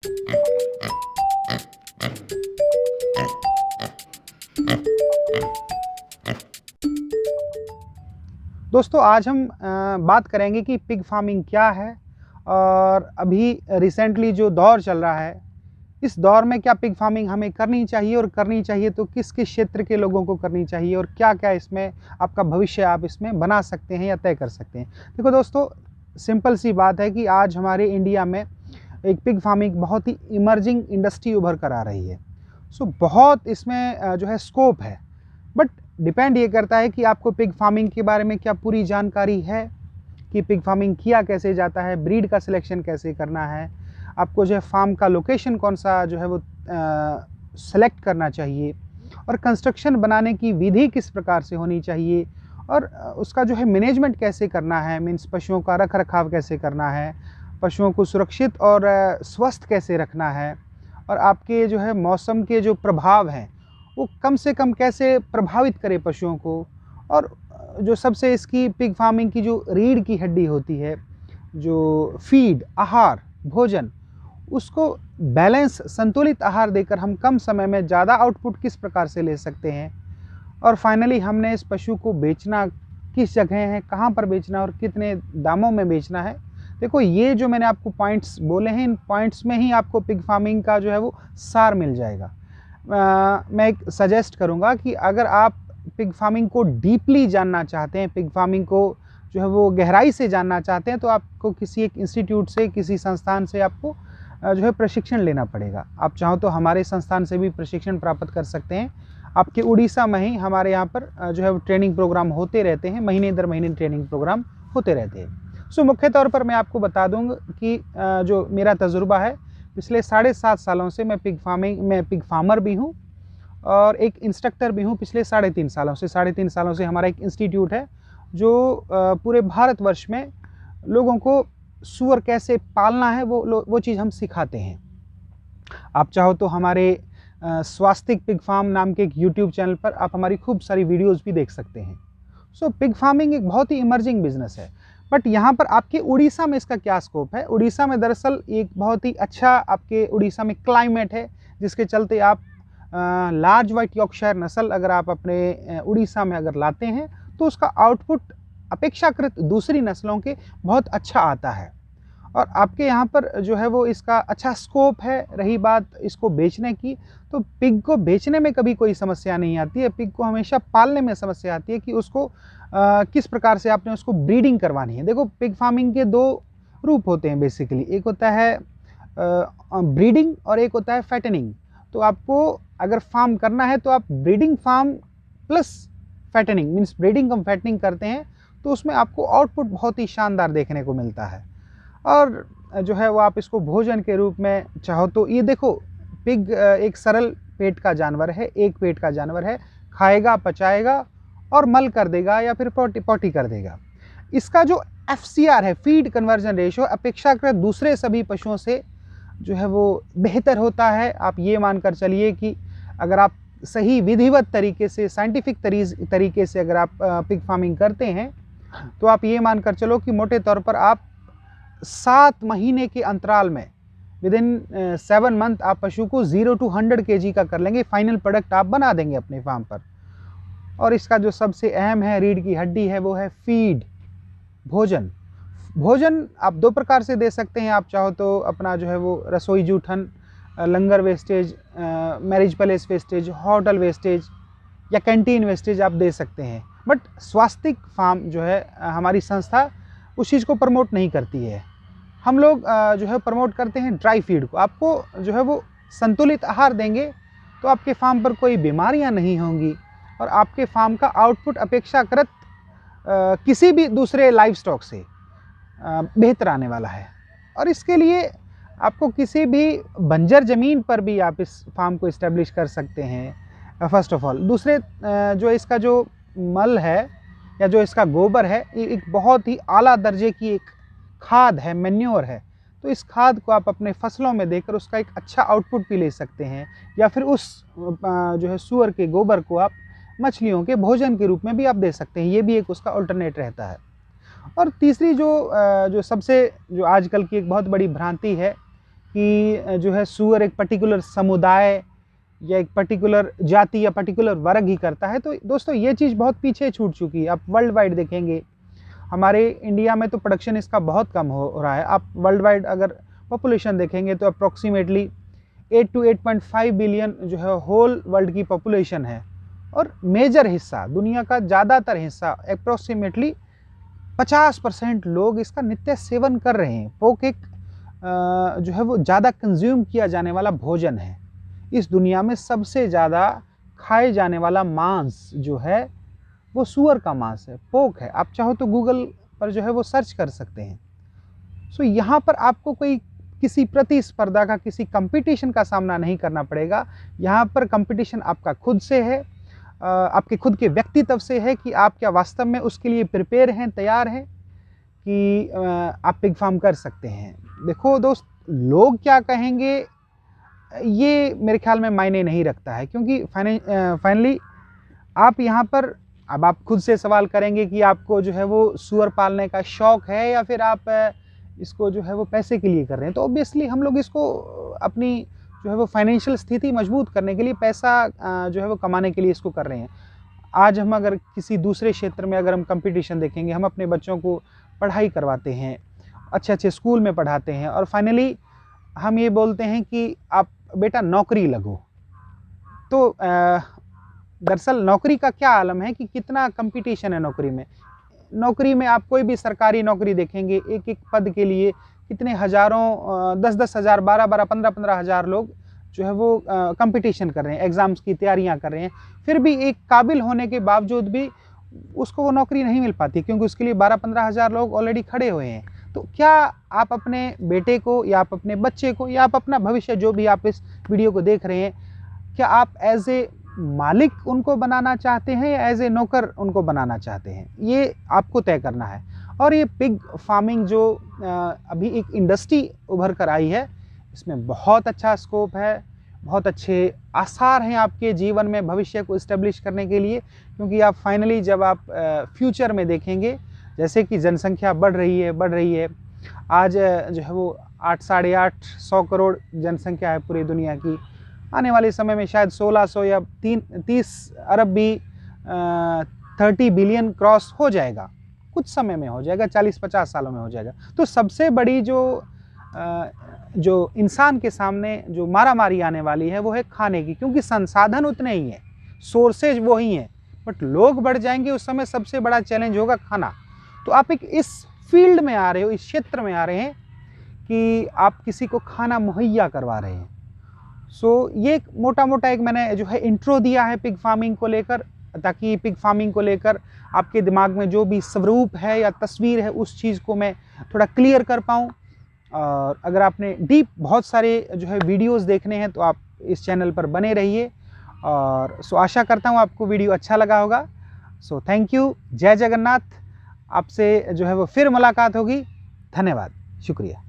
दोस्तों आज हम बात करेंगे कि पिग फार्मिंग क्या है और अभी रिसेंटली जो दौर चल रहा है, इस दौर में क्या पिग फार्मिंग हमें करनी चाहिए और करनी चाहिए तो किस किस क्षेत्र के लोगों को करनी चाहिए और क्या क्या इसमें आपका भविष्य आप इसमें बना सकते हैं या तय कर सकते हैं। देखो दोस्तों, सिंपल सी बात है कि आज हमारे इंडिया में एक पिग फार्मिंग बहुत ही इमर्जिंग इंडस्ट्री उभर कर आ रही है। बहुत इसमें जो है स्कोप है, बट डिपेंड ये करता है कि आपको पिग फार्मिंग के बारे में क्या पूरी जानकारी है कि पिग फार्मिंग किया कैसे जाता है, ब्रीड का सिलेक्शन कैसे करना है, आपको जो है फार्म का लोकेशन कौन सा जो है वो सेलेक्ट करना चाहिए और कंस्ट्रक्शन बनाने की विधि किस प्रकार से होनी चाहिए और उसका जो है मैनेजमेंट कैसे करना है, मीन्स पशुओं का रख रखाव कैसे करना है, पशुओं को सुरक्षित और स्वस्थ कैसे रखना है और आपके जो है मौसम के जो प्रभाव हैं वो कम से कम कैसे प्रभावित करे पशुओं को, और जो सबसे इसकी पिग फार्मिंग की जो रीढ़ की हड्डी होती है, जो फीड आहार भोजन, उसको बैलेंस संतुलित आहार देकर हम कम समय में ज़्यादा आउटपुट किस प्रकार से ले सकते हैं और फाइनली हमने इस पशु को बेचना किस जगह है, कहाँ पर बेचना और कितने दामों में बेचना है। देखो, ये जो मैंने आपको पॉइंट्स बोले हैं, इन पॉइंट्स में ही आपको पिग फार्मिंग का जो है वो सार मिल जाएगा। मैं एक सजेस्ट करूंगा कि अगर आप पिग फार्मिंग को डीपली जानना चाहते हैं, पिग फार्मिंग को जो है वो गहराई से जानना चाहते हैं, तो आपको किसी एक इंस्टीट्यूट से, किसी संस्थान से आपको जो है प्रशिक्षण लेना पड़ेगा। आप चाहो तो हमारे संस्थान से भी प्रशिक्षण प्राप्त कर सकते हैं। आपके उड़ीसा में ही हमारे यहाँ पर जो है वो ट्रेनिंग प्रोग्राम होते रहते हैं, महीने दर महीने ट्रेनिंग प्रोग्राम होते रहते हैं। मुख्य तौर पर मैं आपको बता दूँगा कि जो मेरा तजुर्बा है, पिछले 7.5 सालों से मैं पिग फार्मर भी हूँ और एक इंस्ट्रक्टर भी हूँ। पिछले 3.5 सालों से हमारा एक इंस्टीट्यूट है जो पूरे भारतवर्ष में लोगों को सूअर कैसे पालना है वो चीज़ हम सिखाते हैं। आप चाहो तो हमारे स्वास्तिक पिग फार्म नाम के एक यूट्यूब चैनल पर आप हमारी खूब सारी वीडियोज़ भी देख सकते हैं। पिग फार्मिंग एक बहुत ही इमर्जिंग बिजनेस है, बट यहाँ पर आपके उड़ीसा में इसका क्या स्कोप है। उड़ीसा में दरअसल एक बहुत ही अच्छा आपके उड़ीसा में क्लाइमेट है, जिसके चलते आप लार्ज वाइट यॉर्कशायर नस्ल अगर आप अपने उड़ीसा में अगर लाते हैं तो उसका आउटपुट अपेक्षाकृत दूसरी नस्लों के बहुत अच्छा आता है और आपके यहाँ पर जो है वो इसका अच्छा स्कोप है। रही बात इसको बेचने की, तो पिग को बेचने में कभी कोई समस्या नहीं आती है, पिग को हमेशा पालने में समस्या आती है कि उसको किस प्रकार से आपने उसको ब्रीडिंग करवानी है। देखो, पिग फार्मिंग के 2 रूप होते हैं बेसिकली, एक होता है ब्रीडिंग और एक होता है फैटनिंग। तो आपको अगर फार्म करना है तो आप breeding farm plus fattening means breeding cum fattening करते हैं तो उसमें आपको आउटपुट बहुत ही शानदार देखने को मिलता है। और जो है वो आप इसको भोजन के रूप में चाहो तो, ये देखो, पिग एक सरल पेट का जानवर है, एक पेट का जानवर है, खाएगा पचाएगा और मल कर देगा या फिर पॉटी कर देगा। इसका जो FCR है, फीड कन्वर्जन रेशियो, अपेक्षाकृत दूसरे सभी पशुओं से जो है वो बेहतर होता है। आप ये मानकर चलिए कि अगर आप सही विधिवत तरीके से, साइंटिफिक तरीके से अगर आप पिग फार्मिंग करते हैं तो आप ये मानकर चलो कि मोटे तौर पर आप 7 महीने के अंतराल में विदिन 7 मंथ आप पशु को 0 to 100 kg का कर लेंगे, फाइनल प्रोडक्ट आप बना देंगे अपने फार्म पर। और इसका जो सबसे अहम है, रीढ़ की हड्डी है, वो है फीड, भोजन। भोजन आप 2 प्रकार से दे सकते हैं। आप चाहो तो अपना जो है वो रसोई जूठन, langar wastage, marriage palace wastage, hotel wastage या कैंटीन वेस्टेज आप दे सकते हैं, बट स्वास्तिक फार्म जो है हमारी संस्था उस चीज़ को प्रमोट नहीं करती है। हम लोग जो है प्रमोट करते हैं ड्राई फीड को। आपको जो है वो संतुलित आहार देंगे तो आपके फार्म पर कोई बीमारियां नहीं होंगी और आपके फार्म का आउटपुट अपेक्षाकृत किसी भी दूसरे लाइव स्टॉक से बेहतर आने वाला है। और इसके लिए आपको किसी भी बंजर ज़मीन पर भी आप इस फार्म को इस्टेब्लिश कर सकते हैं। फर्स्ट ऑफ ऑल, दूसरे जो इसका जो मल है या जो इसका गोबर है, ये एक बहुत ही आला दर्जे की एक खाद है, मैन्योर है। तो इस खाद को आप अपने फसलों में देकर उसका एक अच्छा आउटपुट भी ले सकते हैं, या फिर उस जो है सूअर के गोबर को आप मछलियों के भोजन के रूप में भी आप दे सकते हैं। ये भी एक उसका अल्टरनेट रहता है। और तीसरी जो सबसे जो आजकल की एक बहुत बड़ी भ्रांति है कि जो है सूअर एक पर्टिकुलर समुदाय या एक पर्टिकुलर जाति या पर्टिकुलर वर्ग ही करता है। तो दोस्तों ये चीज़ बहुत पीछे छूट चुकी है। आप वर्ल्ड वाइड देखेंगे, हमारे इंडिया में तो प्रोडक्शन इसका बहुत कम हो रहा है। आप वर्ल्ड वाइड अगर पॉपुलेशन देखेंगे तो अप्रॉक्सीमेटली 8 to 8.5 बिलियन जो है होल वर्ल्ड की पॉपुलेशन है, और मेजर हिस्सा, दुनिया का ज़्यादातर हिस्सा, अप्रॉक्सीमेटली 50% लोग इसका नित्य सेवन कर रहे हैं। पोर्क एक जो है वो ज़्यादा कंज्यूम किया जाने वाला भोजन है। इस दुनिया में सबसे ज़्यादा खाए जाने वाला मांस जो है वो सूअर का मांस है, पोर्क है। आप चाहो तो गूगल पर जो है वो सर्च कर सकते हैं। सो यहाँ पर आपको कोई किसी प्रतिस्पर्धा का, किसी कंपटीशन का सामना नहीं करना पड़ेगा। यहाँ पर कंपटीशन आपका खुद से है, आपके खुद के व्यक्तित्व से है कि आप क्या वास्तव में उसके लिए प्रिपेयर हैं, तैयार हैं कि आप पिग फार्म कर सकते हैं। देखो दोस्त, लोग क्या कहेंगे ये मेरे ख्याल में मायने नहीं रखता है, क्योंकि फाइनली आप यहाँ पर, अब आप खुद से सवाल करेंगे कि आपको जो है वो सूअर पालने का शौक़ है या फिर आप इसको जो है वो पैसे के लिए कर रहे हैं। तो ऑब्वियसली हम लोग इसको अपनी जो है वो फाइनेंशियल स्थिति मजबूत करने के लिए, पैसा जो है वो कमाने के लिए इसको कर रहे हैं। आज हम अगर किसी दूसरे क्षेत्र में अगर हम कंपटीशन देखेंगे, हम अपने बच्चों को पढ़ाई करवाते हैं, अच्छे अच्छे स्कूल में पढ़ाते हैं, और फाइनली हम ये बोलते हैं कि आप बेटा नौकरी लगो। तो दरअसल नौकरी का क्या आलम है कि कितना कंपटीशन है नौकरी में। नौकरी में आप कोई भी सरकारी नौकरी देखेंगे, एक एक पद के लिए कितने हज़ारों, 10-10 हज़ार, 12-12, 15-15 हज़ार लोग जो है वो कंपटीशन कर रहे हैं, एग्ज़ाम्स की तैयारियां कर रहे हैं। फिर भी एक काबिल होने के बावजूद भी उसको वो नौकरी नहीं मिल पाती, क्योंकि उसके लिए 12-15 हज़ार लोग ऑलरेडी खड़े हुए हैं। तो क्या आप अपने बेटे को या आप अपने बच्चे को या आप अपना भविष्य, जो भी आप इस वीडियो को देख रहे हैं, क्या आप एज ए मालिक उनको बनाना चाहते हैं या एज ए नौकर उनको बनाना चाहते हैं? ये आपको तय करना है। और ये पिग फार्मिंग जो अभी एक इंडस्ट्री उभर कर आई है, इसमें बहुत अच्छा स्कोप है, बहुत अच्छे आसार हैं आपके जीवन में भविष्य को इस्टेब्लिश करने के लिए। क्योंकि आप फाइनली जब आप फ्यूचर में देखेंगे, जैसे कि जनसंख्या बढ़ रही है, आज जो है वो 800-850 करोड़ जनसंख्या है पूरी दुनिया की। आने वाले समय में शायद 1600 या 30 अरब भी 30 बिलियन क्रॉस हो जाएगा, कुछ समय में हो जाएगा, 40-50 सालों में हो जाएगा। तो सबसे बड़ी जो इंसान के सामने जो मारामारी आने वाली है वो है खाने की, क्योंकि संसाधन उतने ही हैं, सोर्सेज वो ही हैं, बट लोग बढ़ जाएंगे। उस समय सबसे बड़ा चैलेंज होगा खाना। तो आप एक इस फील्ड में आ रहे हो, इस क्षेत्र में आ रहे हैं कि आप किसी को खाना मुहैया करवा रहे हैं। सो ये मोटा मोटा एक मैंने जो है इंट्रो दिया है पिग फार्मिंग को लेकर, ताकि पिग फार्मिंग को लेकर आपके दिमाग में जो भी स्वरूप है या तस्वीर है उस चीज़ को मैं थोड़ा क्लियर कर पाऊँ। और अगर आपने डीप बहुत सारे जो है वीडियोस देखने हैं तो आप इस चैनल पर बने रहिए। और सो आशा करता हूँ आपको वीडियो अच्छा लगा होगा। सो थैंक यू, जय जगन्नाथ। आपसे जो है वो फिर मुलाकात होगी। धन्यवाद, शुक्रिया।